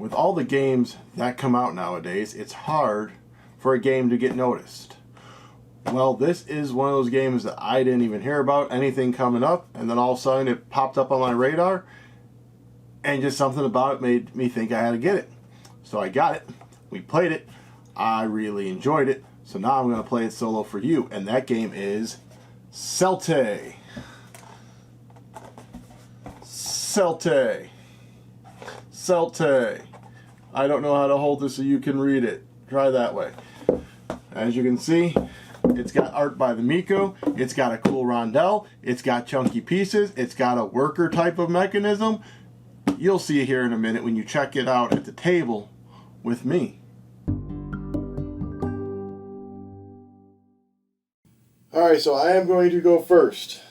with all the games that come out nowadays, it's hard for a game to get noticed. Well, this is one of those games that I didn't even hear about anything coming up, and then all of a sudden it popped up on my radar, and just something about it made me think I had to get it. So I got it. We played it. I really enjoyed it. So now I'm going to play it solo for you, and that game is Celtae. Celtae. Celtae. I don't know how to hold this so you can read it. Try that way. As you can see, it's got art by the Miko. It's got a cool rondel. It's got chunky pieces. It's got a worker type of mechanism. You'll see here in a minute when you check it out at the table with me. Alright, so I am going to go first.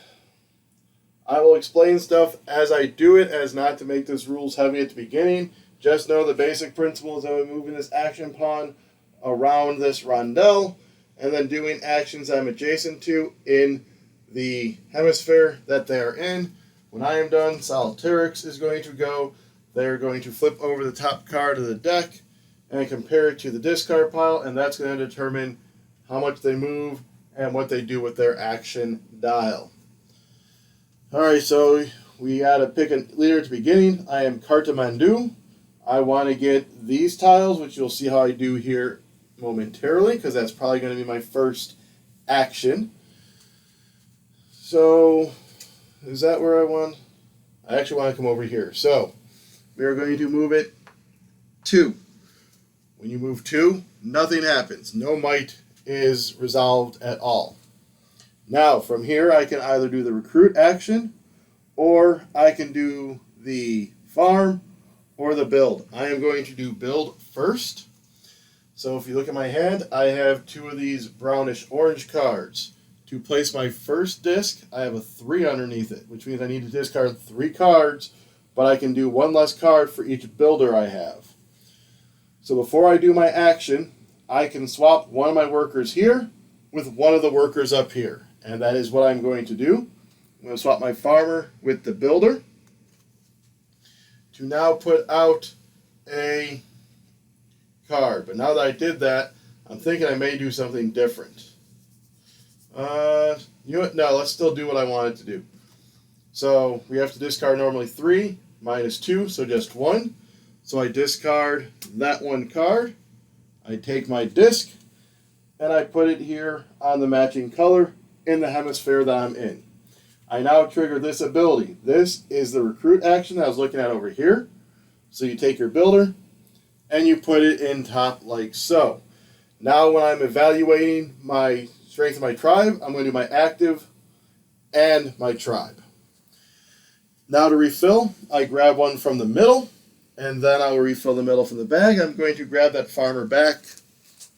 I will explain stuff as I do it, as not to make this rules heavy at the beginning. Just know the basic principles of moving this action pawn around this rondel, and then doing actions I'm adjacent to in the hemisphere that they are in. When I am done, Celtae is going to go. They're going to flip over the top card of the deck and compare it to the discard pile, and that's going to determine how much they move and what they do with their action dial. Alright, so we got to pick a leader at the beginning. I am Cartamandu. I want to get these tiles, which you'll see how I do here momentarily, because that's probably going to be my first action. So, is that where I want? I actually want to come over here. So, we are going to move it 2. When you move 2, nothing happens. No might is resolved at all. Now, from here, I can either do the recruit action, or I can do the farm, or the build. I am going to do build first. So if you look at my hand, I have 2 of these brownish orange cards. To place my first disc, I have a 3 underneath it, which means I need to discard 3 cards, but I can do 1 less card for each builder I have. So before I do my action, I can swap one of my workers here with one of the workers up here. And that is what I'm going to do. I'm going to swap my farmer with the builder to now put out a card. But now that I did that, I'm thinking I may do something different. You know what? No, let's still do what I wanted to do. So we have to discard normally 3 minus 2, so just 1. So I discard that 1 card. I take my disc and I put it here on the matching color in the hemisphere that I'm in. I now trigger this ability. This is the recruit action that I was looking at over here. So you take your builder and you put it in top like so. Now when I'm evaluating my strength of my tribe, I'm going to do my active and my tribe. Now to refill, I grab one from the middle, and then I will refill the middle from the bag. I'm going to grab that farmer back.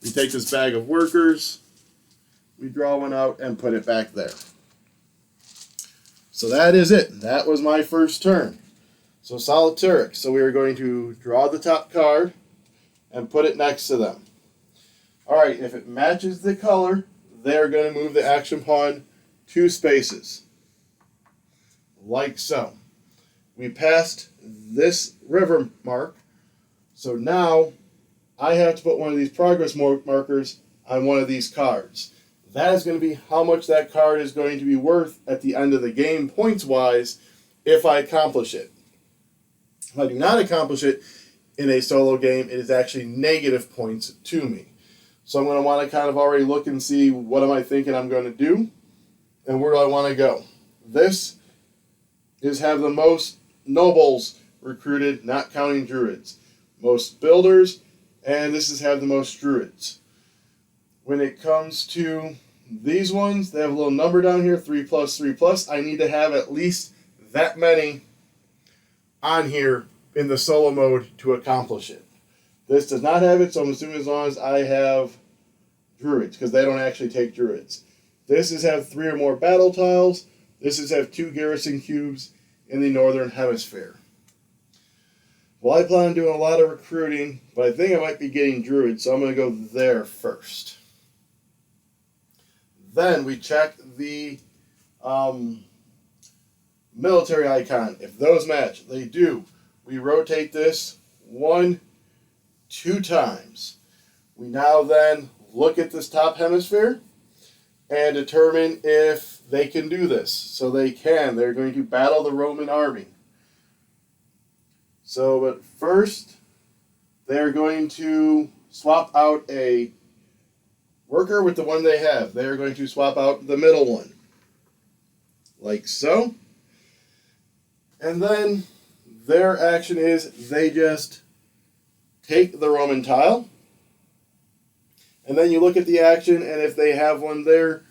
We take this bag of workers, we draw one out and put it back there. So that is it. That was my first turn. So Celtae. So we are going to draw the top card and put it next to them. Alright, if it matches the color, they're going to move the action pawn 2 spaces. Like so. We passed this river mark, so now I have to put one of these progress markers on one of these cards. That is going to be how much that card is going to be worth at the end of the game, points-wise, if I accomplish it. If I do not accomplish it in a solo game, it is actually negative points to me. So I'm going to want to kind of already look and see what am I thinking I'm going to do, and where do I want to go. This is have the most nobles recruited, not counting druids. Most builders, and this is have the most druids. When it comes to these ones, they have a little number down here, 3 plus, 3 plus. I need to have at least that many on here in the solo mode to accomplish it. This does not have it, so I'm assuming as long as I have druids, because they don't actually take druids. This is have 3 or more battle tiles. This is have 2 garrison cubes in the northern hemisphere. Well, I plan on doing a lot of recruiting, but I think I might be getting druids, so I'm going to go there first. Then we check the military icon. If those match, they do. We rotate this 1, 2 times. We now then look at this top hemisphere and determine if they can do this. So they can. They're going to battle the Roman army. So, but first, they're going to swap out a worker with the one they have. They're going to swap out the middle one. Like so. And then their action is they just take the Roman tile. And then you look at the action, and if they have one there,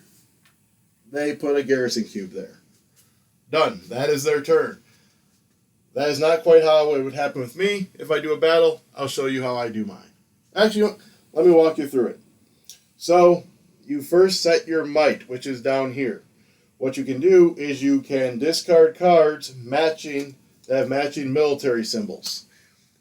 they put a garrison cube there. Done. That is their turn. That is not quite how it would happen with me. If I do a battle, I'll show you how I do mine. Actually, let me walk you through it. So, you first set your might, which is down here. What you can do is you can discard cards that have matching military symbols.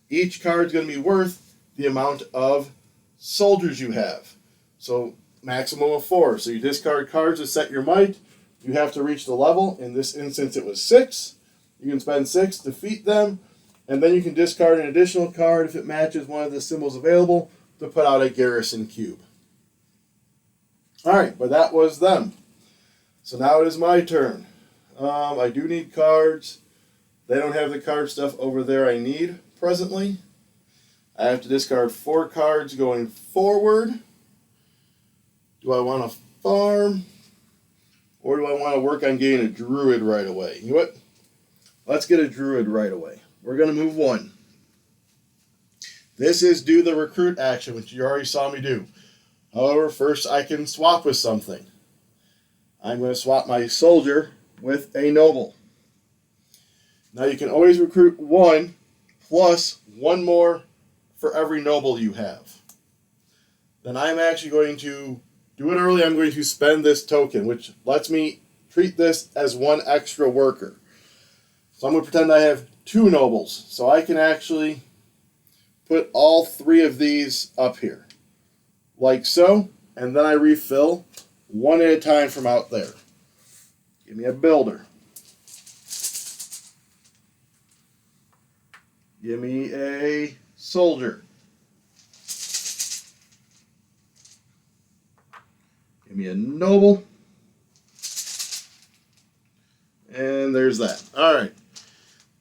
Each card is going to be worth the amount of soldiers you have. So, maximum of 4. So you discard cards to set your might. You have to reach the level. In this instance, it was 6. You can spend 6, defeat them, and then you can discard an additional card if it matches one of the symbols available to put out a garrison cube. Alright, but that was them. So now it is my turn. I do need cards. They don't have the card stuff over there I need presently. I have to discard 4 cards going forward. Do I want to farm? Or do I want to work on getting a druid right away? You know what? Let's get a druid right away. We're going to move 1. This is do the recruit action, which you already saw me do. However, first I can swap with something. I'm going to swap my soldier with a noble. Now you can always recruit 1 plus 1 more for every noble you have. Then I'm actually going to do it early. I'm going to spend this token, which lets me treat this as 1 extra worker. So I'm going to pretend I have 2 nobles. So I can actually put all 3 of these up here. Like so. And then I refill 1 at a time from out there. Give me a builder. Give me a soldier. Give me a noble. And there's that. All right.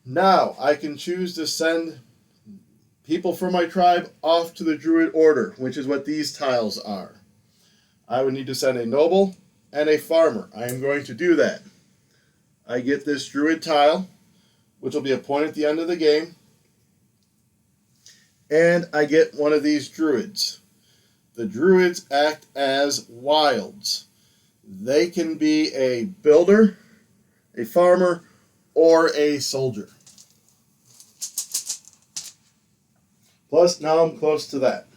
Now, I can choose to send people from my tribe off to the Druid Order, which is what these tiles are. I would need to send a noble and a farmer. I am going to do that. I get this Druid tile, which will be a point at the end of the game. And I get one of these Druids. The Druids act as wilds. They can be a builder, a farmer, or a soldier. Plus, now I'm close to that.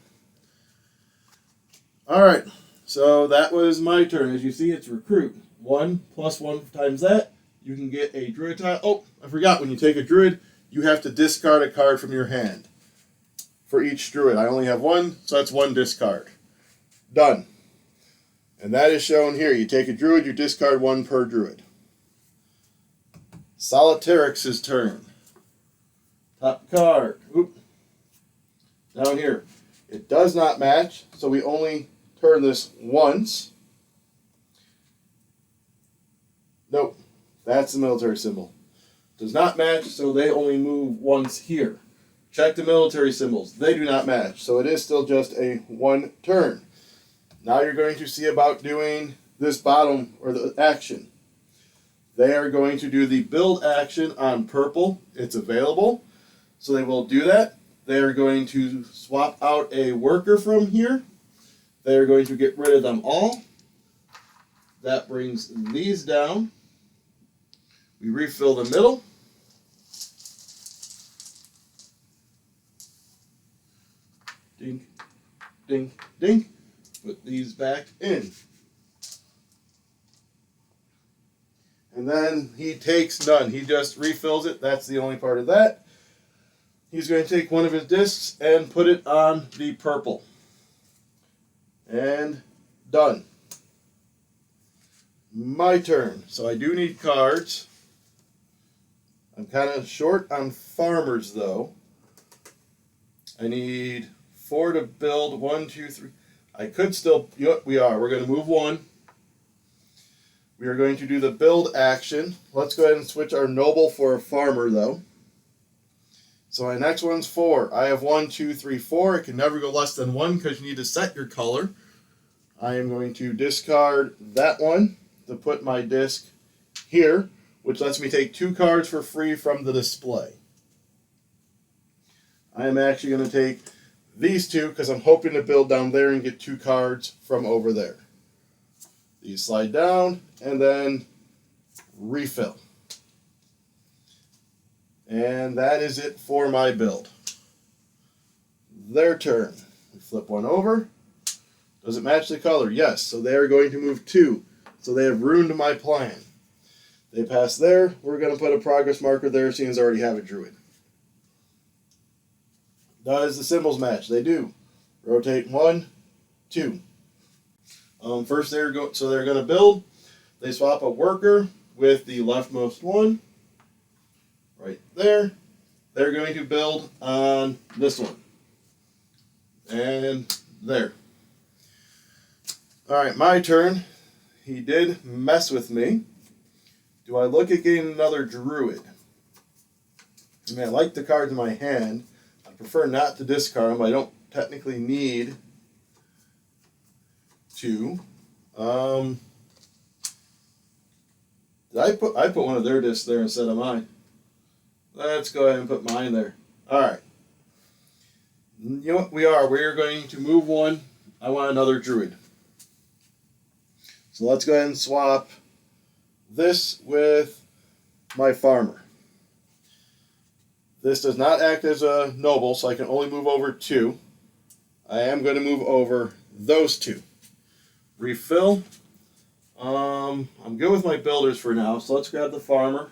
Alright, so that was my turn. As you see, it's recruit. 1 plus 1 times that, you can get a druid tile. Oh, I forgot, when you take a druid, you have to discard a card from your hand. For each druid. I only have 1, so that's 1 discard. Done. And that is shown here. You take a druid, you discard 1 per druid. Solitairex's turn. Top card. Oop. Down here. It does not match, so we only turn this once. Nope. That's the military symbol. Does not match, so they only move once here. Check the military symbols. They do not match, so it is still just a 1 turn. Now you're going to see about doing this bottom, or the action. They are going to do the build action on purple. It's available. So they will do that. They are going to swap out a worker from here. They are going to get rid of them all. That brings these down. We refill the middle. Dink, dink, dink. Put these back in. And then he takes none. He just refills it. That's the only part of that. He's going to take one of his discs and put it on the purple. And done. My turn. So I do need cards. I'm kind of short on farmers, though. I need 4 to build. 1, 2, 3. I could still, you know what, we're going to move 1. We are going to do the build action. Let's go ahead and switch our noble for a farmer, though. So my next one's 4. I have 1, 2, 3, 4. It can never go less than 1 because you need to set your color. I am going to discard that one to put my disc here, which lets me take 2 cards for free from the display. I am actually going to take these 2 because I'm hoping to build down there and get 2 cards from over there. These slide down and then refill. And that is it for my build. Their turn. We flip 1 over. Does it match the color? Yes. So they are going to move 2. So they have ruined my plan. They pass there. We're going to put a progress marker there, seeing as I already have a druid. Does the symbols match? They do. Rotate 1, 2. First, they're going to build. They swap a worker with the leftmost one. Right there. They're going to build on this one. And there. Alright, my turn. He did mess with me. Do I look at getting another druid? I mean, I like the cards in my hand. I prefer not to discard them. I don't technically need to. Did I put one of their discs there instead of mine? Let's go ahead and put mine there. Alright. You know what we are? We're going to move 1. I want another druid. So let's go ahead and swap this with my farmer. This does not act as a noble, so I can only move over 2. I am going to move over those 2. Refill. I'm good with my builders for now, so let's grab the farmer.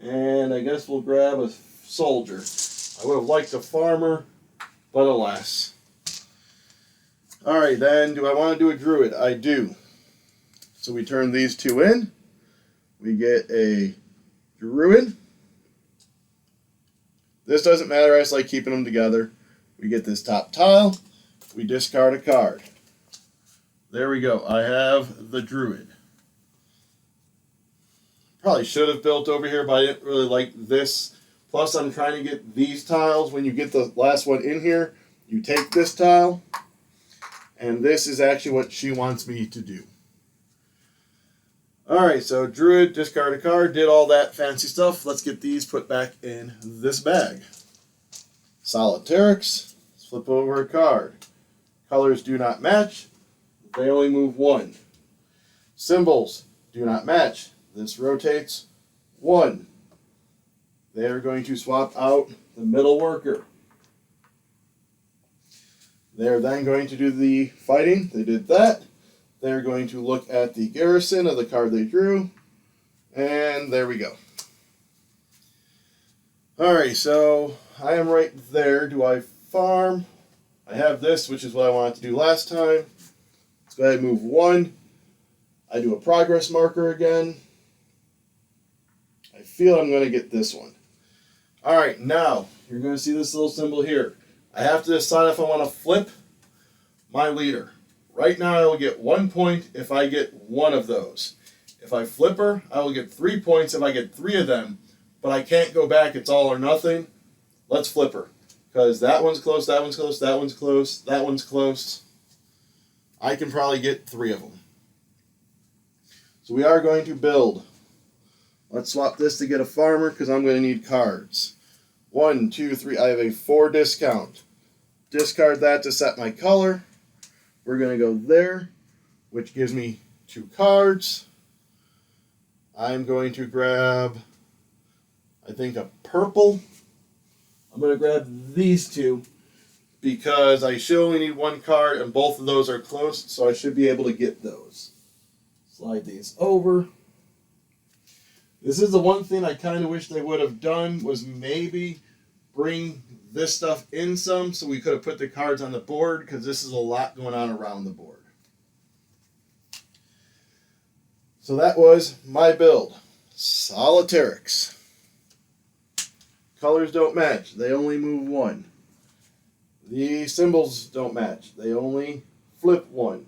And I guess we'll grab a soldier. I would have liked a farmer, but alas. Alright then, do I want to do a druid? I do. So we turn these 2 in. We get a druid. This doesn't matter, I just like keeping them together. We get this top tile. We discard a card. There we go. I have the druid. Probably should have built over here, but I didn't really like this. Plus, I'm trying to get these tiles. When you get the last one in here, you take this tile. And this is actually what she wants me to do. Alright, so druid, discard a card, did all that fancy stuff. Let's get these put back in this bag. Solitaires, flip over a card. Colors do not match. They only move 1. Symbols do not match. This rotates 1. They are going to swap out the middle worker. They're then going to do the fighting. They did that. They're going to look at the garrison of the card they drew. And there we go. Alright, so I am right there. Do I farm? I have this, which is what I wanted to do last time. Let's go ahead and move 1. I do a progress marker again. I feel I'm going to get this one. Alright, now you're going to see this little symbol here. I have to decide if I want to flip my leader. Right now I will get 1 point if I get 1 of those. If I flip her, I will get 3 points if I get 3 of them. But I can't go back. It's all or nothing. Let's flip her. Because that one's close, that one's close, that one's close, that one's close. I can probably get 3 of them. So we are going to build. Let's swap this to get a farmer because I'm going to need cards. 1, 2, 3. I have a 4 discount. Discard that to set my color. We're going to go there, which gives me 2 cards. I'm going to grab, I think, a purple. I'm going to grab these 2 because I should only need 1 card and both of those are close, so I should be able to get those. Slide these over. This is the one thing I kind of wish they would have done was maybe bring this stuff in some so we could have put the cards on the board because this is a lot going on around the board. So that was my build. Solitaires. colors don't match. They only move one. The symbols don't match. They only flip one.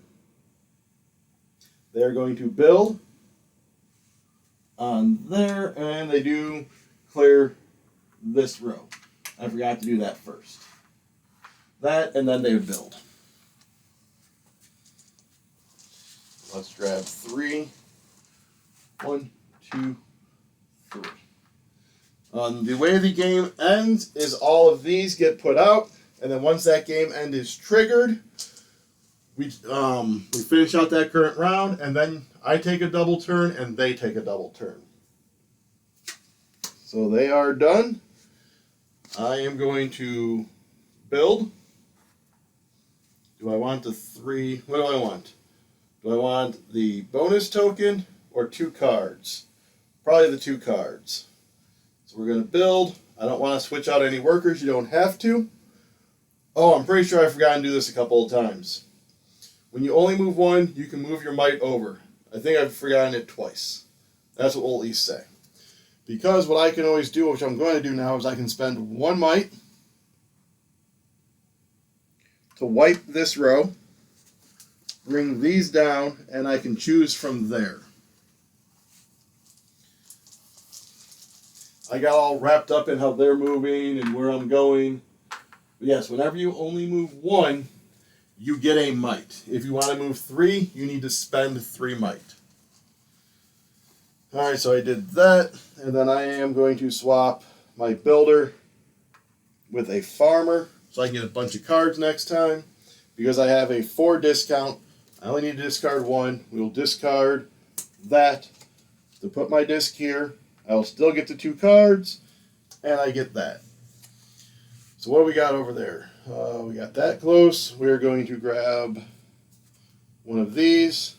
They're going to build on there, and they do clear this row. I forgot to do that first. That, and then they would build. Let's grab 3. 1, 2, 3. The way the game ends is all of these get put out, and then once that game end is triggered, we finish out that current round, and then I take a double turn and they take a double turn. So they are done. I am going to build. Do I want the 3? What do I want? Do I want the bonus token or 2 cards? Probably the 2 cards. So we're going to build. I don't want to switch out any workers. You don't have to. Oh, I'm pretty sure I forgot to do this a couple of times. When you only move 1, you can move your might over. I think I've forgotten it twice. That's what we'll at least say. Because what I can always do, which I'm going to do now, is I can spend 1 might to wipe this row, bring these down, and I can choose from there. I got all wrapped up in how they're moving and where I'm going. But yes, whenever you only move 1, you get a might. If you want to move 3, you need to spend 3 might. Alright, so I did that, and then I am going to swap my builder with a farmer, so I can get a bunch of cards next time. Because I have a 4 discount, I only need to discard 1. We will discard that to put my disc here. I will still get the 2 cards, and I get that. So what do we got over there? We got that close. We're going to grab one of these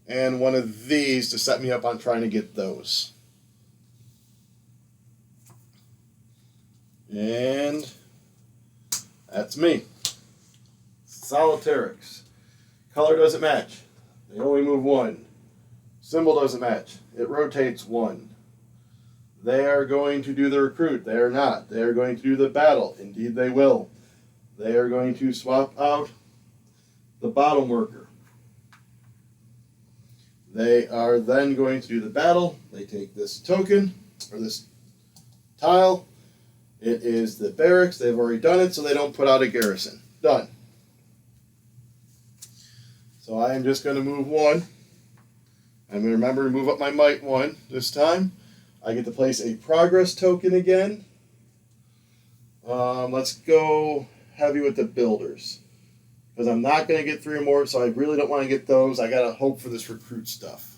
and one of these to set me up on trying to get those. And that's me. Solitaires. Color doesn't match. They only move 1. Symbol doesn't match. It rotates 1. They are going to do the recruit. They are not. They are going to do the battle. Indeed, they will. They are going to swap out the bottom worker. They are then going to do the battle. They take this token, or this tile. It is the barracks. They've already done it, so they don't put out a garrison. Done. So I am just going to move 1. I'm going to remember to move up my might 1 this time. I get to place a progress token again. Let's go heavy with the builders. Because I'm not going to get 3 or more, so I really don't want to get those. I got to hope for this recruit stuff.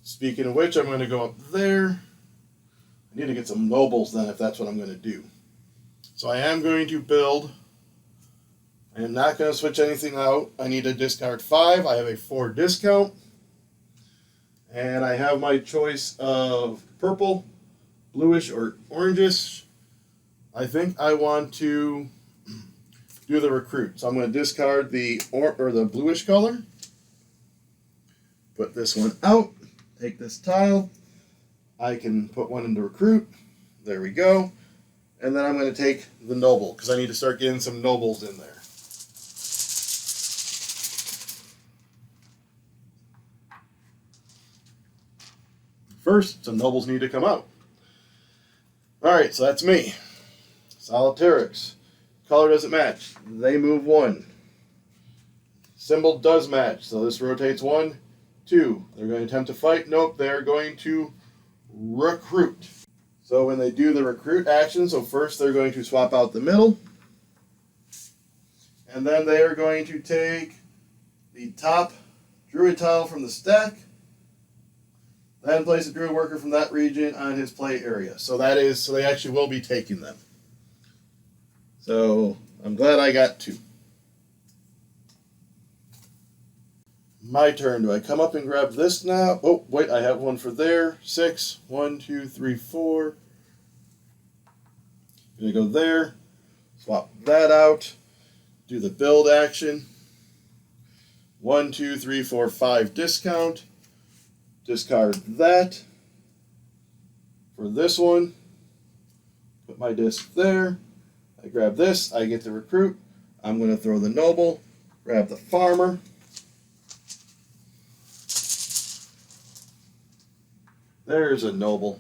Speaking of which, I'm going to go up there. I need to get some nobles then if that's what I'm going to do. So I am going to build. I am not going to switch anything out. I need to discard 5. I have a 4 discount. And I have my choice of purple, bluish, or orangish. I think I want to do the recruit. So I'm going to discard the bluish color. Put this one out. Take this tile. I can put one into recruit. There we go. And then I'm going to take the noble because I need to start getting some nobles in there. First, some nobles need to come out. Alright, so that's me. Solitaires. Color doesn't match. They move 1. Symbol does match, so this rotates 1, 2. They're going to attempt to fight. Nope, they're going to recruit. So when they do the recruit action, so first they're going to swap out the middle. And then they are going to take the top druid tile from the stack. Then place a druid worker from that region on his play area. So they actually will be taking them. So I'm glad I got 2. My turn. Do I come up and grab this now? Oh, wait, I have one for there. 6. 1, 2, 3, 4. Gonna go there. Swap that out. Do the build action. 1, 2, 3, 4, 5 discount. Discard that. For this one, my disc there. I grab this, I get the recruit. I'm going to throw the noble, grab the farmer. There's a noble.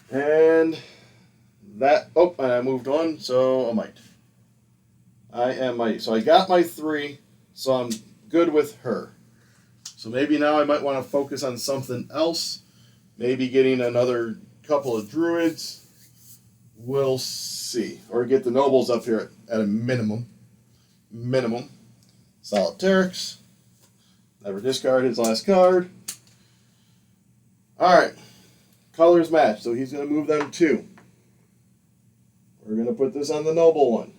And that, oh, and I moved on, so a mite. I am mighty. So I got my 3, so I'm good with her. So maybe now I might want to focus on something else. Maybe getting another couple of druids. We'll see. Or get the nobles up here at a minimum. Solitaire. Never discard his last card. Alright. Colors match, so he's going to move them 2. We're going to put this on the noble one.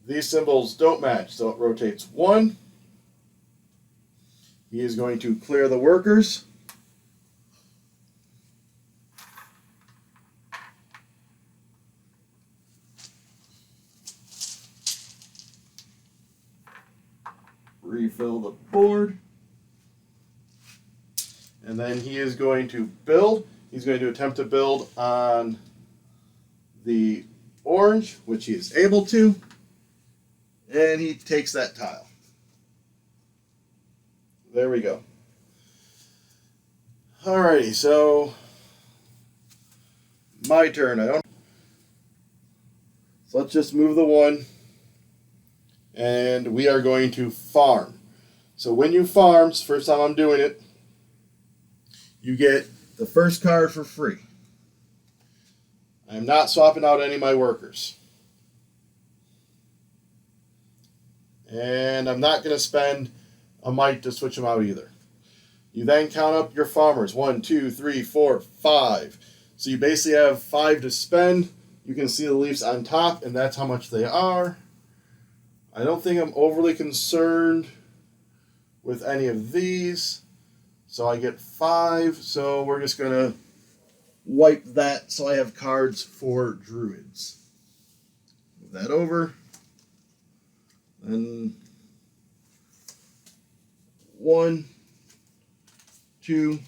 These symbols don't match, so it rotates 1. He is going to clear the workers. Refill the board. And then he is going to build. He's going to attempt to build on the orange, which he is able to. And he takes that tile. There we go. Alrighty, so my turn. So let's just move the 1. And we are going to farm. So when you farm, first time I'm doing it, you get the first card for free. I'm not swapping out any of my workers. And I'm not going to spend a mite to switch them out either. You then count up your farmers. 1, 2, 3, 4, 5. So you basically have 5 to spend. You can see the leaves on top, and that's how much they are. I don't think I'm overly concerned with any of these. So I get 5. So we're just going to wipe that so I have cards for druids. Move that over. And 1, 2,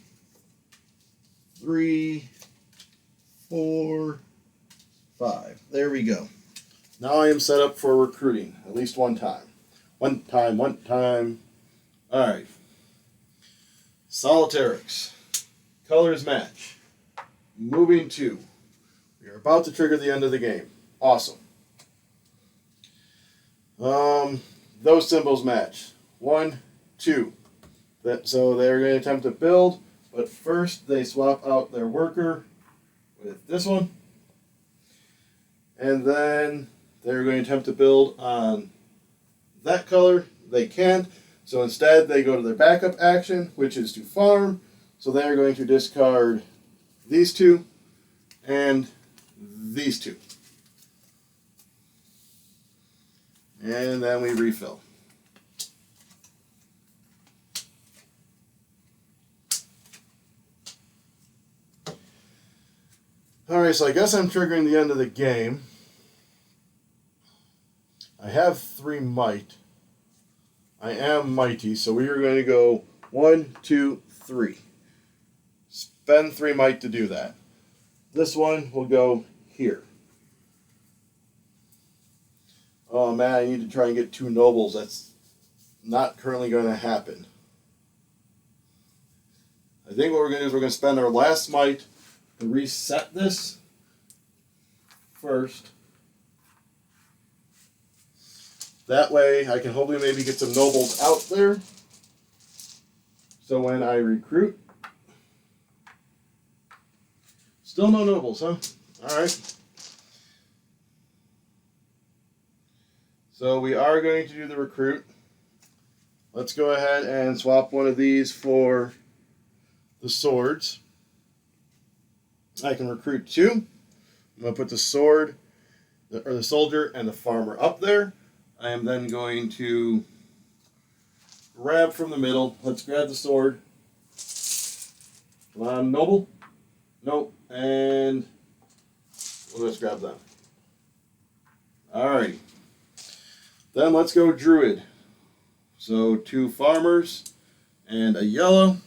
3, 4, 5. There we go. Now I am set up for recruiting, at least one time. One time. Alright. Solitaire. Colors match. Moving 2. We are about to trigger the end of the game. Awesome. Those symbols match. 1, 2. So they're going to attempt to build, but first they swap out their worker with this one. And then they're going to attempt to build on that color. They can't. So instead they go to their backup action, which is to farm. So they're going to discard these 2 and these 2. And then we refill. Alright, so I guess I'm triggering the end of the game. I have 3 might. I am mighty, so we are going to go 1, 2, 3. Spend 3 might to do that. This one will go here. Oh man, I need to try and get 2 nobles. That's not currently going to happen. I think what we're going to do is we're going to spend our last might to reset this first. That way I can hopefully maybe get some nobles out there. So when I recruit, still no nobles, huh? Alright. So we are going to do the recruit. Let's go ahead and swap one of these for the swords. I can recruit 2. I'm going to put the sword, or the soldier, and the farmer up there. I am then going to grab from the middle. Let's grab the sword. Come on, noble. Nope. And we'll just grab them. Alrighty. Then let's go druid. So 2 farmers and a yellow.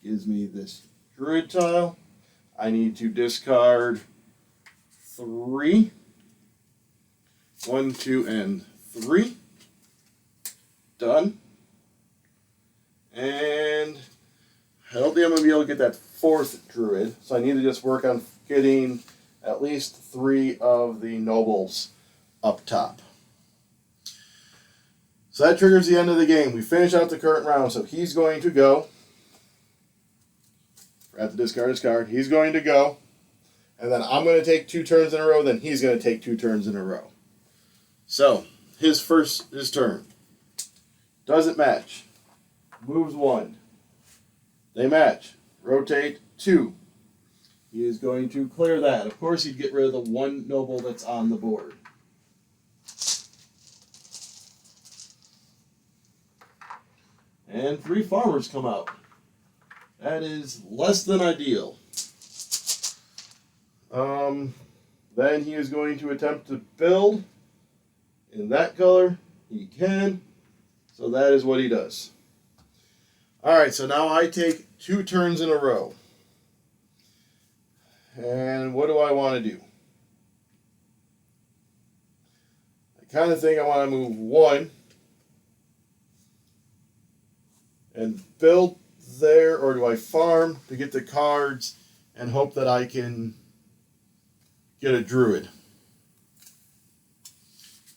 Gives me this druid tile. I need to discard 3. 1, 2, and 3. Done. And I don't think I'm going to be able to get that 4th druid, so I need to just work on getting at least 3 of the nobles up top. So that triggers the end of the game. We finish out the current round, so he's going to go. Forgot to discard his card. He's going to go. And then I'm going to take 2 turns in a row, then he's going to take 2 turns in a row. So, his turn. Doesn't match. Moves 1. They match. Rotate 2. He is going to clear that. Of course, he'd get rid of the 1 noble that's on the board. And 3 farmers come out. That is less than ideal. Then he is going to attempt to build in that color. He can. So that is what he does. Alright, so now I take 2 turns in a row. And what do I want to do? I kind of think I want to move 1 and build there, or do I farm to get the cards and hope that I can get a druid?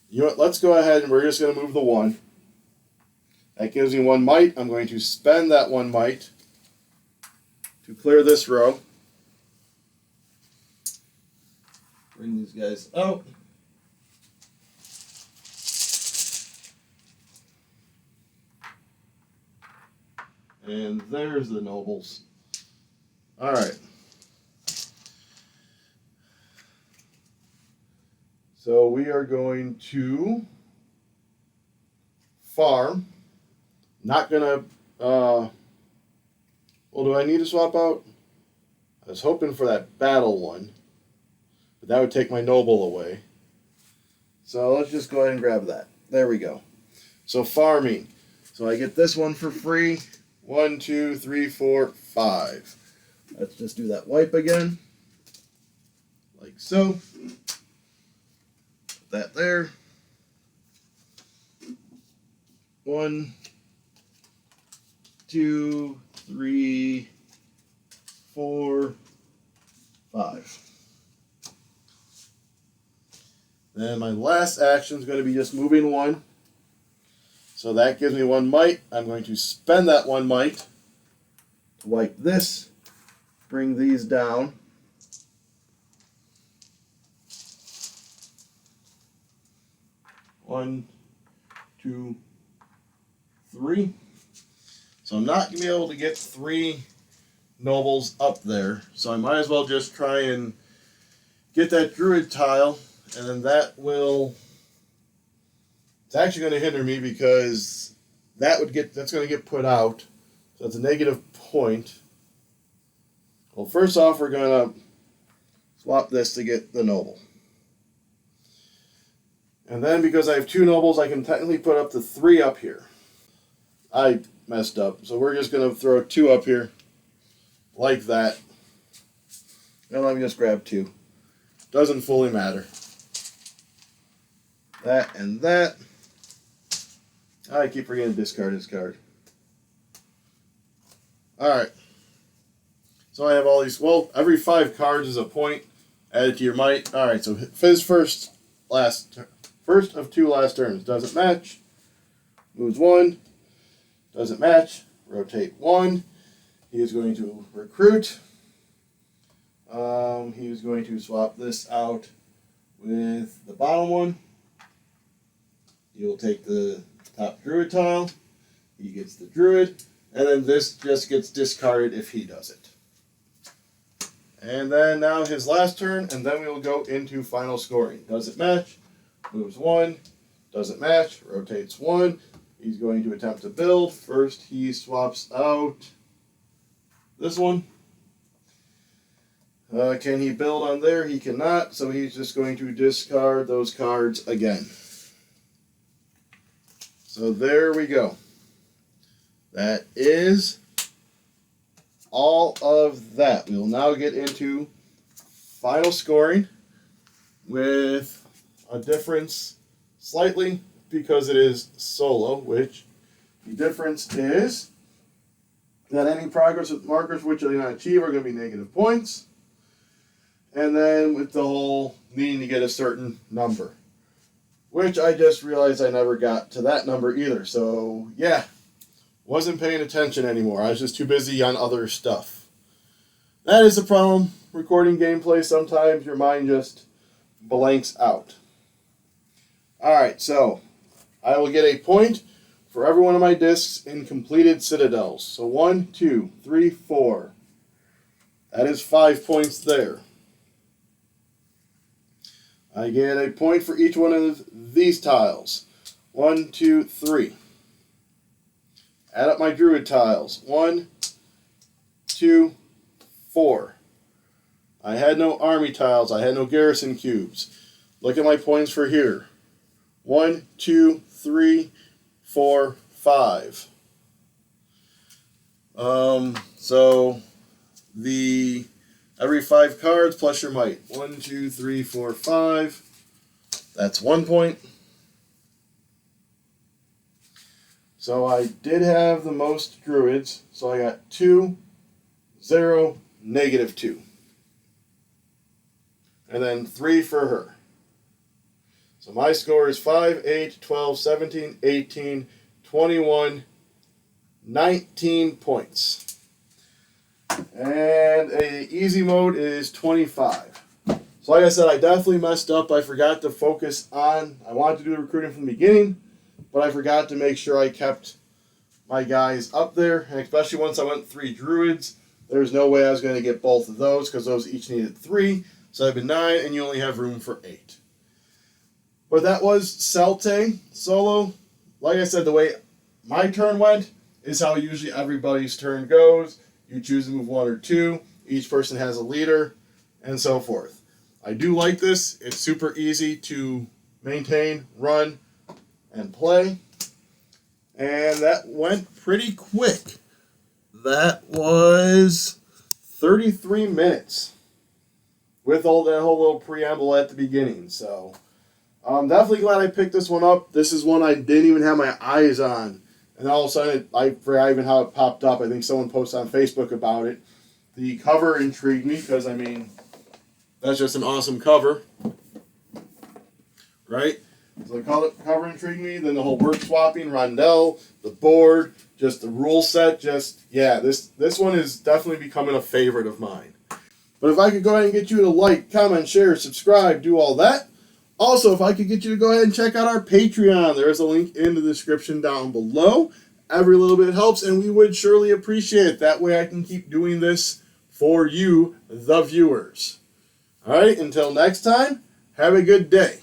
You know what, let's go ahead and we're just going to move the 1. That gives me 1 might. I'm going to spend that 1 might to clear this row. Bring these guys out. And there's the nobles. Alright. So we are going to farm. Not gonna, well, do I need to swap out? I was hoping for that battle one, but that would take my noble away. So let's just go ahead and grab that. There we go. So farming. So I get this one for free. 1, 2, 3, 4, 5. Let's just do that wipe again. Like so. Put that there. 1, 2, 3, 4, 5. Then my last action is going to be just moving 1. So that gives me 1 might. I'm going to spend that 1 might to wipe this, bring these down. One, 2, 3. So I'm not going to be able to get 3 nobles up there. So I might as well just try and get that druid tile, and then that will... It's actually going to hinder me because that's going to get put out. So that's a negative point. Well, first off, we're going to swap this to get the noble. And then because I have 2 nobles, I can technically put up to 3 up here. I messed up. So we're just going to throw 2 up here like that. And let me just grab 2. Doesn't fully matter. That and that. I keep forgetting to discard his card. Alright. So I have all these. Well, every 5 cards is a point added to your might. Alright, so his first of 2 last turns. Doesn't match. Moves 1. Doesn't match. Rotate 1. He is going to recruit. He is going to swap this out with the bottom one. You'll take the top druid tile. He gets the druid. And then this just gets discarded if he does it. And then now his last turn, and then we will go into final scoring. Does it match? Moves 1. Doesn't match. Rotates 1. He's going to attempt to build. First, he swaps out this one. Can he build on there? He cannot, so he's just going to discard those cards again. So there we go. That is all of that, we will now get into final scoring with a difference slightly because it is solo, which the difference is that any progress with markers which you do not achieve are going to be negative points. And then with the whole needing to get a certain number, which I just realized I never got to that number either. So yeah, wasn't paying attention anymore. I was just too busy on other stuff. That is the problem. Recording gameplay, sometimes your mind just blanks out. Alright, so I will get a point for every one of my discs in completed citadels. So 1, 2, 3, 4. That is 5 points there. I get a point for each one of these tiles. 1, 2, 3. Add up my druid tiles. 1, 2, 4. I had no army tiles. I had no garrison cubes. Look at my points for here. 1, 2, 3, 4, 5. So the every 5 cards plus your might. 1, 2, 3, 4, 5. That's 1 point. So I did have the most druids. So I got 2, 0, -2. And then 3 for her. So my score is 5, 8, 12, 17, 18, 21, 19 points. And a easy mode is 25. So like I said, I definitely messed up. I forgot to focus on, I wanted to do the recruiting from the beginning, but I forgot to make sure I kept my guys up there. And especially once I went 3 druids, there's no way I was going to get both of those because those each needed 3. So I've been 9, and you only have room for 8. But that was Celtae solo. Like I said, the way my turn went is how usually everybody's turn goes. You choose to move 1 or 2. Each person has a leader, and so forth. I do like this. It's super easy to maintain, run, and play. And that went pretty quick. That was 33 minutes with all that whole little preamble at the beginning. So I'm definitely glad I picked this one up. This is one I didn't even have my eyes on. And all of a sudden, I forgot even how it popped up. I think someone posted on Facebook about it. The cover intrigued me because, I mean, that's just an awesome cover. Right? So the cover intrigued me. Then the whole word swapping, Rondel, the board, just the rule set. Just, yeah, this one is definitely becoming a favorite of mine. But if I could go ahead and get you to like, comment, share, subscribe, do all that. Also, if I could get you to go ahead and check out our Patreon, there is a link in the description down below. Every little bit helps, and we would surely appreciate it. That way I can keep doing this for you, the viewers. All right, until next time, have a good day.